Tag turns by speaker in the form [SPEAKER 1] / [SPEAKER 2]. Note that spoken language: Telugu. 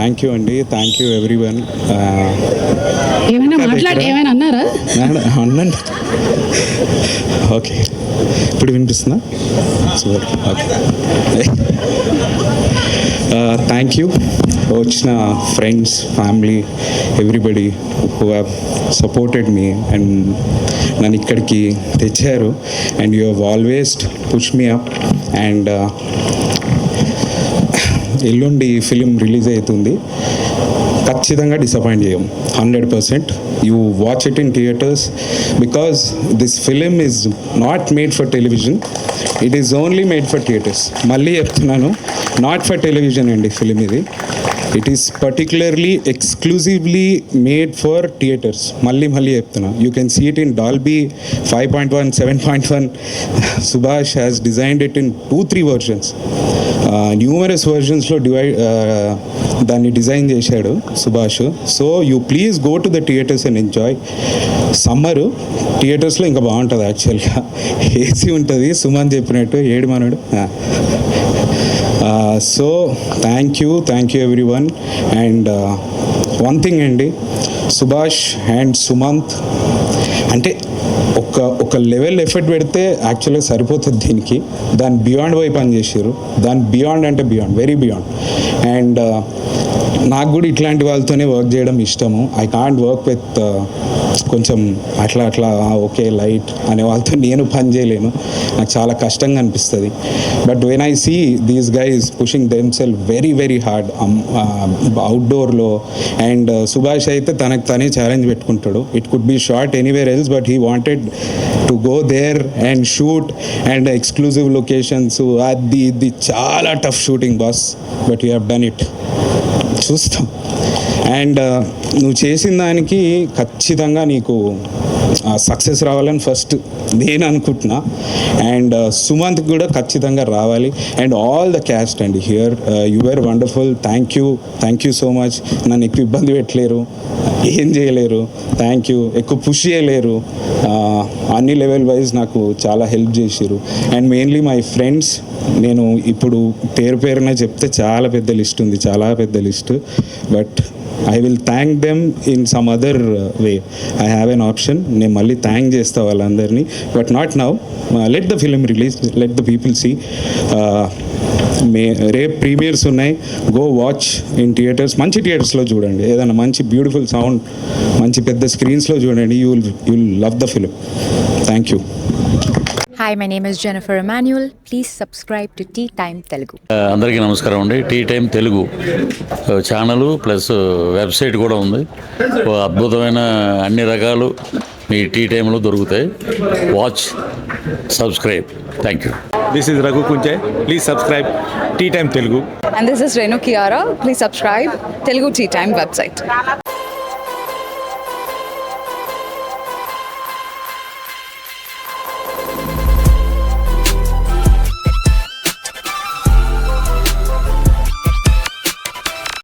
[SPEAKER 1] థ్యాంక్ యూ అండి, థ్యాంక్ యూ ఎవ్రీవన్.
[SPEAKER 2] ఏమైనా అన్నారా?
[SPEAKER 1] అన్నండి. ఓకే, ఇప్పుడు వినిపిస్తుందా? సూపర్. ఓకే, థ్యాంక్ యూ వచ్చిన friends, family, everybody who have supported me and నన్ను ఇక్కడికి తెచ్చారు. And you have always push me up. And ఎల్లుండి ఫిలిం రిలీజ్ అవుతుంది, ఖచ్చితంగా డిసప్పాయింట్ చేయం. 100% you watch it in theatres because this film is not made for television, it is only made for theatres. మళ్ళీ చెప్తున్నాను, నాట్ ఫర్ టెలివిజన్ అండి ఫిలిం ఇది. It is particularly exclusively made for theatres. మళ్ళీ చెప్తున్నా, you can see it in Dolby 5.1, 7.1. Subhash has designed it in 2-3 versions, numerous వర్షన్స్లో దాన్ని డిజైన్ చేశాడు Subhash. So you please go to the theatres and enjoy. Summer థియేటర్స్లో ఇంకా బాగుంటుంది యాక్చువల్గా, ఏసీ ఉంటుంది, సుమన్ చెప్పినట్టు ఏడు మనడు. So thank you everyone. And one thing అండి, సుభాష్ అండ్ సుమంత్ అంటే ఒక లెవెల్ ఎఫర్ట్ పెడితే యాక్చువల్గా సరిపోతుంది దీనికి. దాని బియాండ్ వైపు పని చేసారు, దాని బియాండ్ అంటే బియాండ్, వెరీ బియాండ్. అండ్ నాకు కూడా ఇట్లాంటి వాళ్ళతోనే వర్క్ చేయడం ఇష్టము. ఐ కాంట్ వర్క్ విత్ కొంచెం అట్లా ఓకే లైట్ అనే వాళ్ళతో నేను పని చేయలేను, నాకు చాలా కష్టంగా అనిపిస్తుంది. But when I see these guys pushing themselves very hard అవుట్డోర్లో. అండ్ సుభాష్ అయితే తనకు తనే ఛాలెంజ్ పెట్టుకుంటాడు. It could be shot anywhere else, but he wanted to go there and shoot. And exclusive locations, అది ఇది చాలా tough shooting boss, but you have done it. చూస్తాం. అండ్ నువ్వు చేసిన దానికి ఖచ్చితంగా నీకు సక్సెస్ రావాలని ఫస్ట్ నేను అనుకుంటున్నా. అండ్ సుమంత్ కూడా ఖచ్చితంగా రావాలి. అండ్ ఆల్ ద క్యాస్ట్ అండి here, you are wonderful. Thank you so much. నన్ను ఎక్కువ ఇబ్బంది పెట్టలేరు, ఏం చేయలేరు, థ్యాంక్ యూ. ఎక్కువ పుష్ చేయలేరు, అన్ని లెవెల్ వైజ్ నాకు చాలా హెల్ప్ చేసారు. అండ్ మెయిన్లీ మై ఫ్రెండ్స్, నేను ఇప్పుడు పేరున చెప్తే చాలా పెద్ద లిస్ట్ ఉంది, చాలా పెద్ద list. But I will thank them in some other way. I have an option, నేను మళ్ళీ థ్యాంక్ చేస్తా వాళ్ళందరినీ. But not now. Let the film release, let the people see. రేపు ప్రీమియర్స్ ఉన్నాయి, గో వాచ్ ఇన్ థియేటర్స్. మంచి థియేటర్స్లో చూడండి, ఏదైనా మంచి బ్యూటిఫుల్ సౌండ్, మంచి పెద్ద స్క్రీన్స్లో చూడండి. You will love the film. Thank you.
[SPEAKER 3] Hi, my name is Jennifer Emmanuel. Please subscribe to Tea Time Telugu.
[SPEAKER 4] అందరికీ నమస్కారం అండి. Tea time Telugu channel plus website కూడా ఉంది. అద్భుతమైన అన్ని రకాలు మీ టీ టైంలో దొరుకుతాయి. Watch, subscribe. Thank you.
[SPEAKER 5] This is Raghu Kunje. Please subscribe Tea Time Telugu.
[SPEAKER 6] And this is Renu Kiara. Please subscribe Telugu Tea Time website.